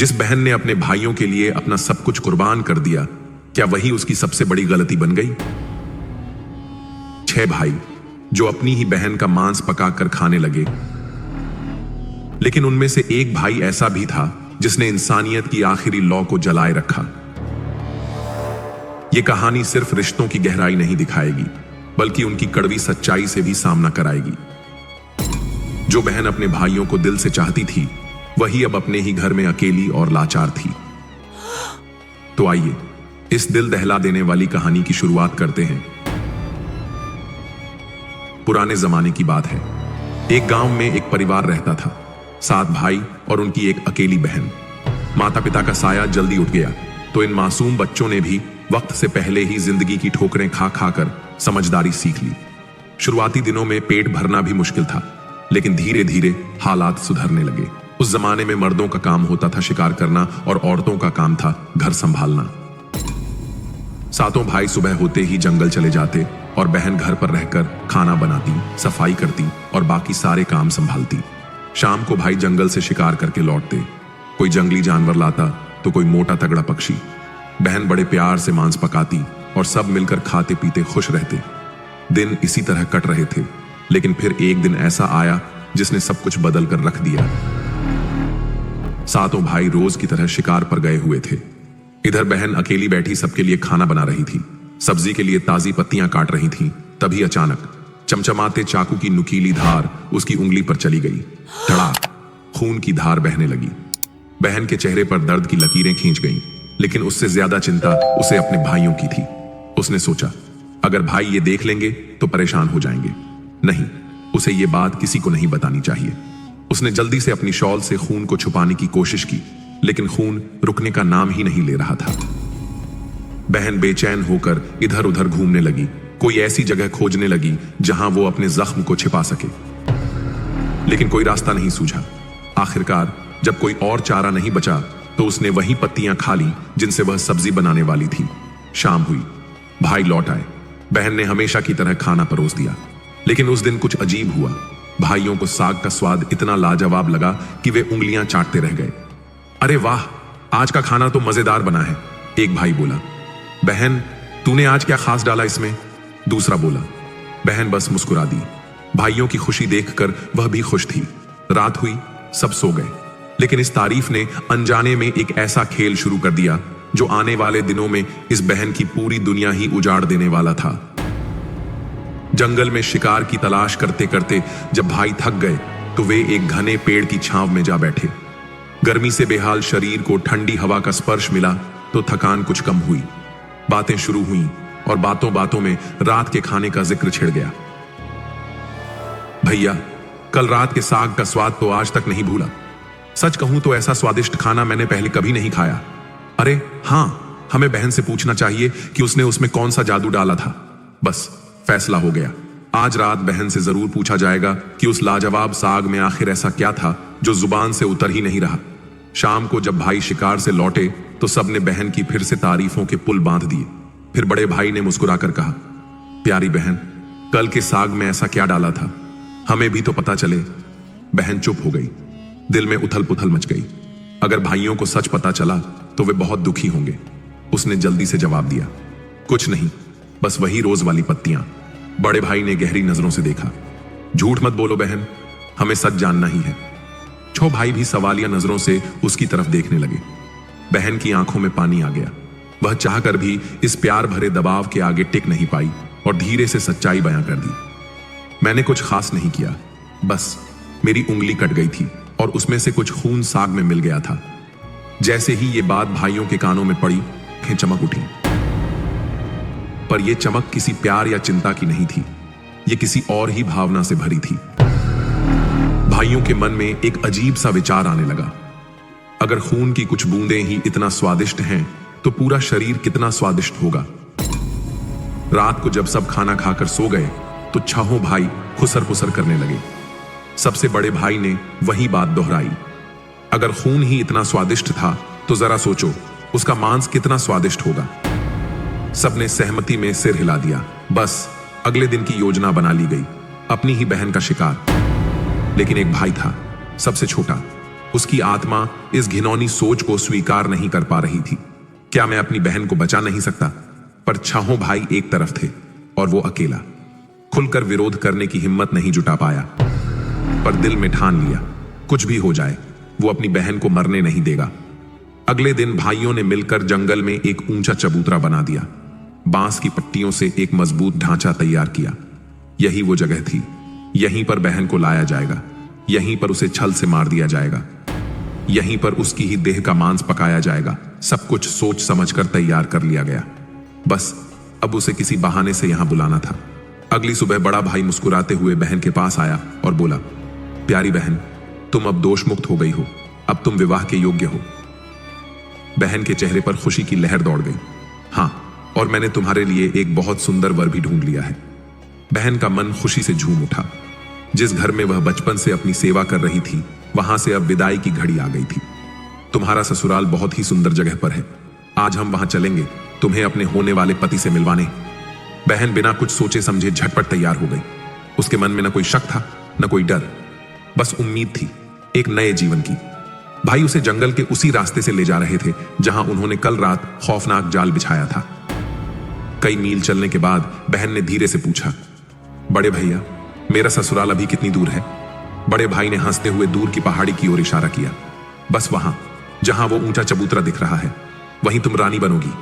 जिस बहन ने अपने भाइयों के लिए अपना सब कुछ कुर्बान कर दिया, क्या वही उसकी सबसे बड़ी गलती बन गई? 6 भाई जो अपनी ही बहन का मांस पकाकर खाने लगे, लेकिन उनमें से एक भाई ऐसा भी था जिसने इंसानियत की आखिरी लौ को जलाए रखा। यह कहानी सिर्फ रिश्तों की गहराई नहीं दिखाएगी, बल्कि उनकी कड़वी सच्चाई से भी सामना कराएगी। जो बहन अपने भाइयों को दिल से चाहती थी, वही अब अपने ही घर में अकेली और लाचार थी। तो आइए इस दिल दहला देने वाली कहानी की शुरुआत करते हैं। पुराने जमाने की बात है। एक गांव में एक परिवार रहता था, 7 भाई और उनकी एक अकेली बहन। माता पिता का साया जल्दी उठ गया, तो इन मासूम बच्चों ने भी वक्त से पहले ही जिंदगी की ठोकरें खा खाकर समझदारी सीख ली। शुरुआती दिनों में पेट भरना भी मुश्किल था, लेकिन धीरे धीरे हालात सुधरने लगे। उस जमाने में मर्दों का काम होता था शिकार करना और औरतों का काम था घर संभालना। 7 भाई सुबह होते ही जंगल चले जाते और बहन घर पर रहकर खाना बनाती, सफाई करती और बाकी सारे काम संभालती। शाम को भाई जंगल से शिकार करके लौटते। कोई जंगली जानवर लाता तो कोई मोटा तगड़ा पक्षी। बहन बड़े प्यार से मांस पकाती और सब मिलकर खाते पीते खुश रहते। दिन इसी तरह कट रहे थे, लेकिन फिर एक दिन ऐसा आया जिसने सब कुछ बदल कर रख दिया। 7 भाई रोज की तरह शिकार पर गए हुए थे। इधर बहन अकेली बैठी सबके लिए खाना बना रही थी, सब्जी के लिए ताजी पत्तियां काट रही थी। तभी अचानक चमचमाते चाकू की नुकीली धार उसकी उंगली पर चली गई। धड़ाक, खून की धार बहने लगी। बहन के चेहरे पर दर्द की लकीरें खींच गईं, लेकिन उससे ज्यादा चिंता उसे अपने भाइयों की थी। उसने सोचा, अगर भाई ये देख लेंगे तो परेशान हो जाएंगे। नहीं, उसे ये बात किसी को नहीं बतानी चाहिए। उसने जल्दी से अपनी शॉल से खून को छुपाने की कोशिश की, लेकिन खून रुकने का नाम ही नहीं ले रहा था। बहन बेचैन होकर इधर उधर घूमने लगी, कोई ऐसी जगह खोजने लगी जहां वो अपने जख्म को छिपा सके, लेकिन कोई रास्ता नहीं सूझा। आखिरकार जब कोई और चारा नहीं बचा, तो उसने वही पत्तियां खा ली जिनसे वह सब्जी बनाने वाली थी। शाम हुई, भाई लौट आए। बहन ने हमेशा की तरह खाना परोस दिया, लेकिन उस दिन कुछ अजीब हुआ। भाइयों को साग का स्वाद इतना लाजवाब लगा कि वे उंगलियां चाटते रह गए। अरे वाह, आज का खाना तो मजेदार बना है, एक भाई बोला। बहन, तूने आज क्या खास डाला इसमें? दूसरा बोला। बहन बस मुस्कुरा दी। भाइयों की खुशी देखकर वह भी खुश थी। रात हुई, सब सो गए, लेकिन इस तारीफ ने अनजाने में एक ऐसा खेल शुरू कर दिया जो आने वाले दिनों में इस बहन की पूरी दुनिया ही उजाड़ देने वाला था। जंगल में शिकार की तलाश करते करते जब भाई थक गए, तो वे एक घने पेड़ की छांव में जा बैठे। गर्मी से बेहाल शरीर को ठंडी हवा का स्पर्श मिला तो थकान कुछ कम हुई। बातें शुरू हुईं और बातों बातों में रात के खाने का जिक्र छिड़ गया। भैया, कल रात के साग का स्वाद तो आज तक नहीं भूला। सच कहूं तो ऐसा स्वादिष्ट खाना मैंने पहले कभी नहीं खाया। अरे हां, हमें बहन से पूछना चाहिए कि उसने उसमें कौन सा जादू डाला था। बस फैसला हो गया, आज रात बहन से जरूर पूछा जाएगा कि उस लाजवाब साग में आखिर ऐसा क्या था जो जुबान से उतर ही नहीं रहा। शाम को जब भाई शिकार से लौटे, तो सबने बहन की फिर से तारीफों के पुल बांध दिए। फिर बड़े भाई ने मुस्कुराकर कहा, प्यारी बहन, कल के साग में ऐसा क्या डाला था, हमें भी तो पता चले। बहन चुप हो गई। दिल में उथल पुथल मच गई। अगर भाइयों को सच पता चला तो वे बहुत दुखी होंगे। उसने जल्दी से जवाब दिया, कुछ नहीं, बस वही रोज वाली पत्तियां। बड़े भाई ने गहरी नजरों से देखा। झूठ मत बोलो बहन, हमें सच जानना ही है। 6 भाई भी सवालिया नजरों से उसकी तरफ देखने लगे। बहन की आंखों में पानी आ गया। वह चाहकर भी इस प्यार भरे दबाव के आगे टिक नहीं पाई और धीरे से सच्चाई बयां कर दी। मैंने कुछ खास नहीं किया, बस मेरी उंगली कट गई थी और उसमें से कुछ खून साग में मिल गया था। जैसे ही ये बात भाइयों के कानों में पड़ी, आंखें चमक उठी। पर यह चमक किसी प्यार या चिंता की नहीं थी, यह किसी और ही भावना से भरी थी। भाइयों के मन में एक अजीब सा विचार आने लगा, अगर खून की कुछ बूंदें ही इतना स्वादिष्ट हैं, तो पूरा शरीर कितना स्वादिष्ट होगा। रात को जब सब खाना खाकर सो गए, तो 6 भाई खुसर पुसर करने लगे। सबसे बड़े भाई ने वही बात दोहराई, अगर खून ही इतना स्वादिष्ट था, तो जरा सोचो उसका मांस कितना स्वादिष्ट होगा। सबने सहमति में सिर हिला दिया। बस अगले दिन की योजना बना ली गई, अपनी ही बहन का शिकार। लेकिन एक भाई था, सबसे छोटा, उसकी आत्मा इस घिनौनी सोच को स्वीकार नहीं कर पा रही थी। क्या मैं अपनी बहन को बचा नहीं सकता? पर छहों भाई एक तरफ थे और वो अकेला। खुलकर विरोध करने की हिम्मत नहीं जुटा पाया, पर दिल में ठान लिया, कुछ भी हो जाए वो अपनी बहन को मरने नहीं देगा। अगले दिन भाइयों ने मिलकर जंगल में एक ऊंचा चबूतरा बना दिया। बांस की पट्टियों से एक मजबूत ढांचा तैयार किया। यही वो जगह थी, यहीं पर बहन को लाया जाएगा, यहीं पर उसे छल से मार दिया जाएगा, यहीं पर उसकी ही देह का मांस पकाया जाएगा। सब कुछ सोच समझकर तैयार कर लिया गया। बस अब उसे किसी बहाने से यहां बुलाना था। अगली सुबह बड़ा भाई मुस्कुराते हुए बहन के पास आया और बोला, प्यारी बहन, तुम अब दोष मुक्त हो गई हो, अब तुम विवाह के योग्य हो। बहन के चेहरे पर खुशी की लहर दौड़ गई। हां, और मैंने तुम्हारे लिए एक बहुत सुंदर वर भी ढूंढ लिया है। बहन का मन खुशी से झूम उठा। जिस घर में वह बचपन से अपनी सेवा कर रही थी, वहां से अब विदाई की घड़ी आ गई थी। तुम्हारा ससुराल बहुत ही सुंदर जगह पर है, आज हम वहां चलेंगे तुम्हें अपने होने वाले पति से मिलवाने। बहन बिना कुछ सोचे समझे झटपट तैयार हो गई। उसके मन में न कोई शक था, न कोई डर, बस उम्मीद थी एक नए जीवन की। भाई उसे जंगल के उसी रास्ते से ले जा रहे थे जहां उन्होंने कल रात खौफनाक जाल बिछाया था। कई मील चलने के बाद बहन ने धीरे से पूछा, बड़े भैया, मेरा ससुराल अभी कितनी दूर है? बड़े भाई ने हंसते हुए दूर की पहाड़ी की ओर इशारा किया। बस वहां जहां वो ऊंचा चबूतरा दिख रहा है, वहीं तुम रानी बनोगी।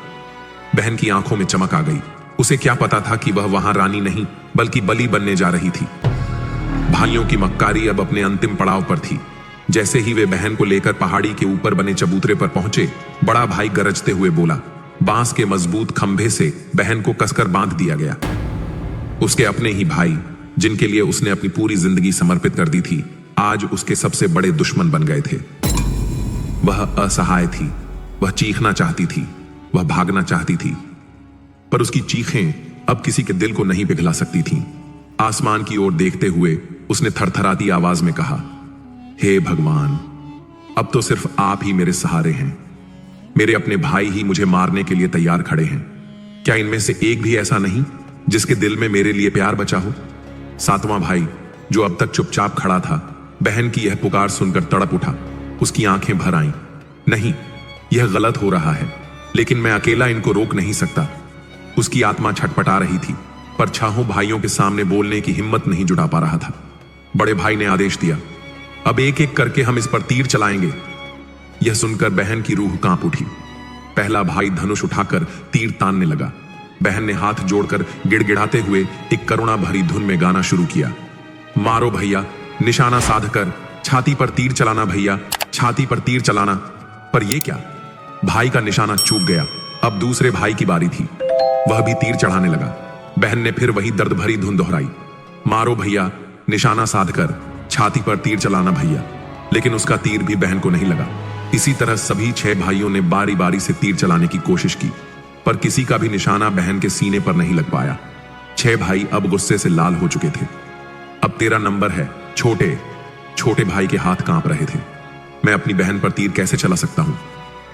बहन की आंखों में चमक आ गई। उसे क्या पता था कि वह वहां रानी नहीं बल्कि बलि बनने जा रही थी। भाइयों की मक्कारी अब अपने अंतिम पड़ाव पर थी। जैसे ही वे बहन को लेकर पहाड़ी के ऊपर बने चबूतरे पर पहुंचे, बड़ा भाई गरजते हुए बोला, बांस के मजबूत खंभे से बहन को कसकर बांध दिया गया। उसके अपने ही भाई, जिनके लिए उसने अपनी पूरी जिंदगी समर्पित कर दी थी, आज उसके सबसे बड़े दुश्मन बन गए थे। वह असहाय थी, वह चीखना चाहती थी, वह भागना चाहती थी, पर उसकी चीखें अब किसी के दिल को नहीं पिघला सकती थीं। आसमान की ओर देखते हुए उसने थरथराती आवाज में कहा, हे भगवान, अब तो सिर्फ आप ही मेरे सहारे हैं। मेरे अपने भाई ही मुझे मारने के लिए तैयार खड़े हैं। क्या इनमें से एक भी ऐसा नहीं जिसके दिल में मेरे लिए प्यार बचा हो? सातवां भाई, जो अब तक चुपचाप खड़ा था, बहन की यह पुकार सुनकर तड़प उठा। उसकी आंखें भर आईं। नहीं, यह गलत हो रहा है, लेकिन मैं अकेला इनको रोक नहीं सकता। उसकी आत्मा छटपटा रही थी, पर छहों भाइयों के सामने बोलने की हिम्मत नहीं जुटा पा रहा था। बड़े भाई ने आदेश दिया, अब एक एक करके हम इस पर तीर चलाएंगे। यह सुनकर बहन की रूह कांप उठी। पहला भाई धनुष उठाकर तीर तानने लगा। बहन ने हाथ जोड़कर गिड़गिड़ाते हुए एक करुणा भरी धुन में गाना शुरू किया, मारो भैया, निशाना साधकर, छाती पर तीर चलाना भैया, छाती पर तीर चलाना। पर यह क्या? भाई का निशाना चूक गया। अब दूसरे भाई की बारी थी, वह भी तीर चढ़ाने लगा। बहन ने फिर वही दर्द भरी धुन दोहराई, मारो भैया, निशाना साधकर, छाती पर तीर चलाना भैया। लेकिन उसका तीर भी बहन को नहीं लगा। इसी तरह सभी 6 भाइयों ने बारी बारी से तीर चलाने की कोशिश की, पर किसी का भी निशाना बहन के सीने पर नहीं लग पाया। 6 भाई अब गुस्से से लाल हो चुके थे। अब तेरा नंबर है छोटे। छोटे भाई के हाथ कांप रहे थे। मैं अपनी बहन पर तीर कैसे चला सकता हूं?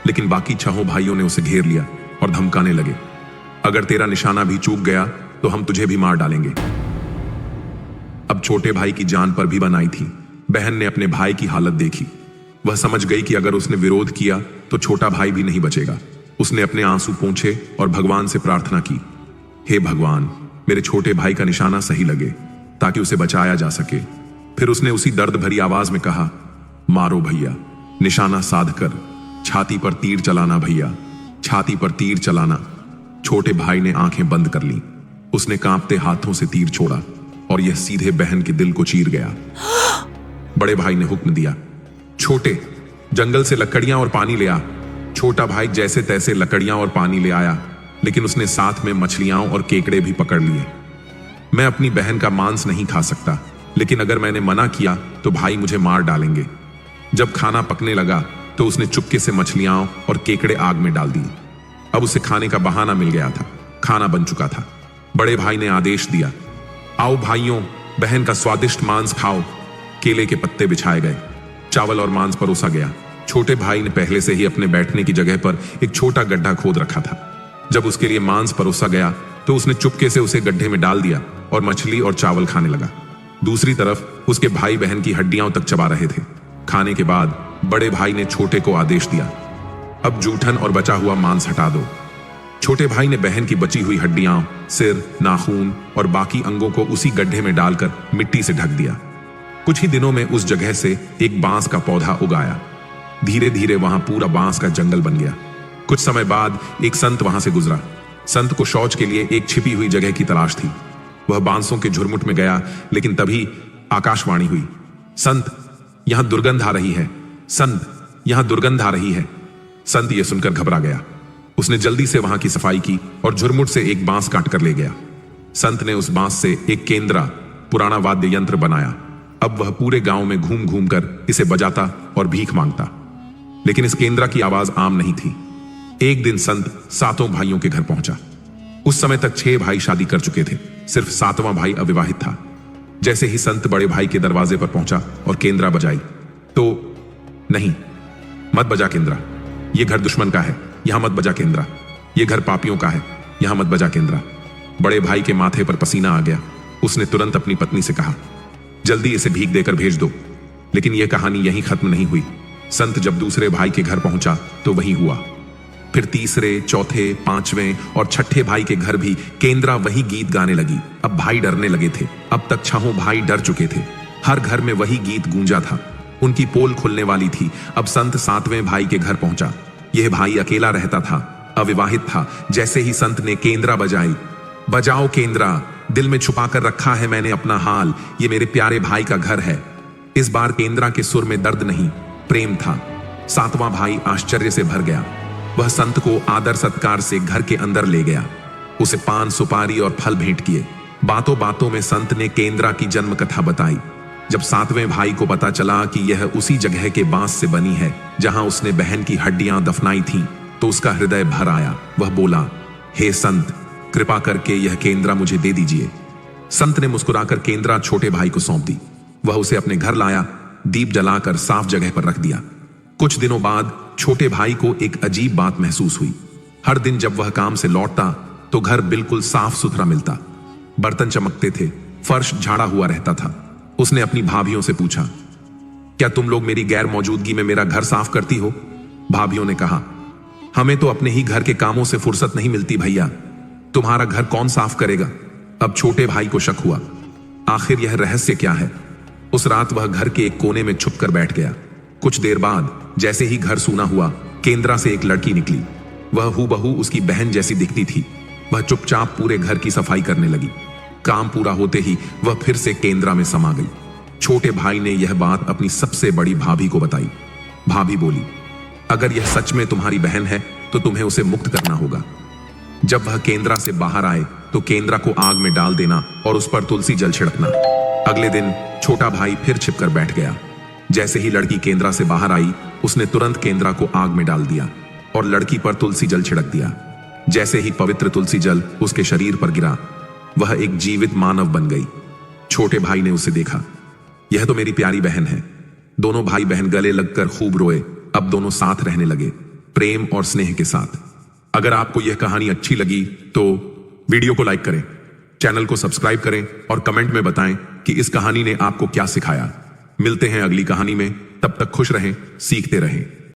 लेकिन बाकी 6 भाइयों ने उसे घेर लिया और धमकाने लगे, अगर तेरा निशाना भी चूक गया तो हम तुझे भी मार डालेंगे। अब छोटे भाई की जान पर भी बनाई थी। बहन ने अपने भाई की हालत देखी। वह समझ गई कि अगर उसने विरोध किया तो छोटा भाई भी नहीं बचेगा। उसने अपने आंसू पोंछे और भगवान से प्रार्थना की, हे भगवान, मेरे छोटे भाई का निशाना सही लगे ताकि उसे बचाया जा सके। फिर उसने उसी दर्द भरी आवाज में कहा, मारो भैया, निशाना साधकर, छाती पर तीर चलाना भैया, छाती पर तीर चलाना। छोटे भाई ने आंखें बंद कर लीं। उसने कांपते हाथों से तीर छोड़ा और यह सीधे बहन के दिल को चीर गया। बड़े भाई ने हुक्म दिया, छोटे, जंगल से लकड़ियां और पानी ले आ। छोटा भाई जैसे तैसे लकड़ियां और पानी ले आया, लेकिन उसने साथ में मछलियां और केकड़े भी पकड़ लिए। मैं अपनी बहन का मांस नहीं खा सकता, लेकिन अगर मैंने मना किया तो भाई मुझे मार डालेंगे। जब खाना पकने लगा तो उसने चुपके से मछलियां और केकड़े आग में डाल दिए। अब उसे खाने का बहाना मिल गया था, खाना बन चुका था। बड़े भाई ने आदेश दिया, आओ भाइयों, बहन का स्वादिष्ट मांस खाओ। केले के पत्ते बिछाए गए, चावल और मांस परोसा गया। छोटे भाई ने पहले से ही अपने बैठने की जगह पर एक छोटा गड्ढा खोद रखा था। जब उसके लिए मांस परोसा गया तो उसने चुपके से उसे गड्ढे में डाल दिया और मछली और चावल खाने लगा। दूसरी तरफ उसके भाई बहन की हड्डियां तक चबा रहे थे। खाने के बाद बड़े भाई ने छोटे को आदेश दिया, अब जूठन और बचा हुआ मांस हटा दो। छोटे भाई ने बहन की बची हुई हड्डियां, सिर, नाखून और बाकी अंगों को उसी गड्ढे में डालकर मिट्टी से ढक दिया। कुछ ही दिनों में उस जगह से एक बांस का पौधा उगाया। धीरे धीरे वहां पूरा बांस का जंगल बन गया। कुछ समय बाद एक संत वहां से गुजरा। संत को शौच के लिए एक छिपी हुई जगह की तलाश थी। वह बांसों के झुरमुट में गया, लेकिन तभी आकाशवाणी हुई, संत, यहां दुर्गंध आ रही है। संत, यहां दुर्गंध आ रही है। संत यह सुनकर घबरा गया। उसने जल्दी से वहां की सफाई की और झुरमुट से एक बांस काट कर ले गया। संत ने उस बांस से एक केंद्रा, पुराना वाद्य यंत्र बनाया। अब वह पूरे गांव में घूम घूम कर इसे बजाता और भीख मांगता। लेकिन इस केंद्रा की आवाज आम नहीं थी। एक दिन संत 7 भाइयों के घर पहुंचा। उस समय तक 6 भाई शादी कर चुके थे, सिर्फ 7वां भाई अविवाहित था। जैसे ही संत बड़े भाई के दरवाजे पर पहुंचा और केंद्रा बजाई तो, नहीं, मत बजा केंद्रा, यह घर दुश्मन का है, यहां मत बजा केंद्रा, यह घर पापियों का है, यहां मत बजा केंद्रा। बड़े भाई के माथे पर पसीना आ गया। उसने तुरंत अपनी पत्नी से कहा, जल्दी इसे भीख देकर भेज दो। लेकिन यह कहानी यहीं खत्म नहीं हुई। संत जब दूसरे भाई के घर पहुंचा तो वही हुआ। फिर तीसरे, चौथे, 5वें और 6ठे भाई के घर भी केंद्रा वही गीत गाने लगी। अब भाई डरने लगे थे। अब तक 6 भाई डर चुके थे। हर घर में वही गीत गूंजा था। उनकी पोल खुलने वाली थी। अब संत 7वें भाई के घर पहुंचा। यह भाई अकेला रहता था, अविवाहित था। जैसे ही संत ने केंद्रा बजाई, बजाओ केंद्रा, दिल में छुपा कर रखा है मैंने अपना हाल, ये मेरे प्यारे भाई का घर है। इस बार केंद्रा के सुर में दर्द नहीं, प्रेम था। 7वां भाई आश्चर्य से भर गया। वह संत को आदर सत्कार से घर के अंदर ले गया। उसे पान, सुपारी और फल भेंट किए। बातों बातों में संत ने केंद्रा की जन्म कथा बताई। जब 7वें भाई को पता चला कि यह उसी जगह के बांस से बनी है जहां उसने बहन की हड्डियां दफनाई थीं, तो उसका हृदय भर आया। वह बोला, हे संत, कृपा करके यह केंद्रा मुझे दे दीजिए। संत ने मुस्कुराकर केंद्रा छोटे भाई को सौंप दी। वह उसे अपने घर लाया, दीप जलाकर साफ जगह पर रख दिया। कुछ दिनों बाद छोटे भाई को एक अजीब बात महसूस हुई। हर दिन जब वह काम से लौटता तो घर बिल्कुल साफ सुथरा मिलता। बर्तन चमकते थे, फर्श झाड़ा हुआ रहता था। उसने अपनी भाभियों से पूछा, क्या तुम लोग मेरी गैर मौजूदगी में मेरा घर साफ करती हो? भाभियों ने कहा, हमें तो अपने ही घर के कामों से फुर्सत नहीं मिलती भैया, तुम्हारा घर कौन साफ करेगा? अब छोटे भाई को शक हुआ, आखिर यह रहस्य क्या है? उस रात वह घर के एक कोने में छुपकर बैठ गया। कुछ देर बाद जैसे ही घर सूना हुआ, केंद्रा से एक लड़की निकली। वह हूबहू उसकी बहन जैसी दिखती थी। वह चुपचाप पूरे घर की सफाई करने लगी। काम पूरा होते ही वह फिर से केंद्रा में समा गई। छोटे भाई ने यह बात अपनी सबसे बड़ी भाभी को बताई। भाभी बोली, अगर यह सच में तुम्हारी बहन है तो तुम्हें उसे मुक्त करना होगा। जब वह केंद्रा से बाहर आए तो केंद्रा को आग में डाल देना और उस पर तुलसी जल छिड़कना। अगले दिन छोटा भाई फिर छिपकर बैठ गया। जैसे ही लड़की केंद्रा से बाहर आई, उसने तुरंत केंद्रा को आग में डाल दिया और लड़की पर तुलसी जल छिड़क दिया। जैसे ही पवित्र तुलसी जल उसके शरीर पर गिरा, वह एक जीवित मानव बन गई। छोटे भाई ने उसे देखा, यह तो मेरी प्यारी बहन है। दोनों भाई बहन गले लगकर खूब रोए। अब दोनों साथ रहने लगे, प्रेम और स्नेह के साथ। अगर आपको यह कहानी अच्छी लगी तो वीडियो को लाइक करें, चैनल को सब्सक्राइब करें और कमेंट में बताएं कि इस कहानी ने आपको क्या सिखाया। मिलते हैं अगली कहानी में, तब तक खुश रहें, सीखते रहें।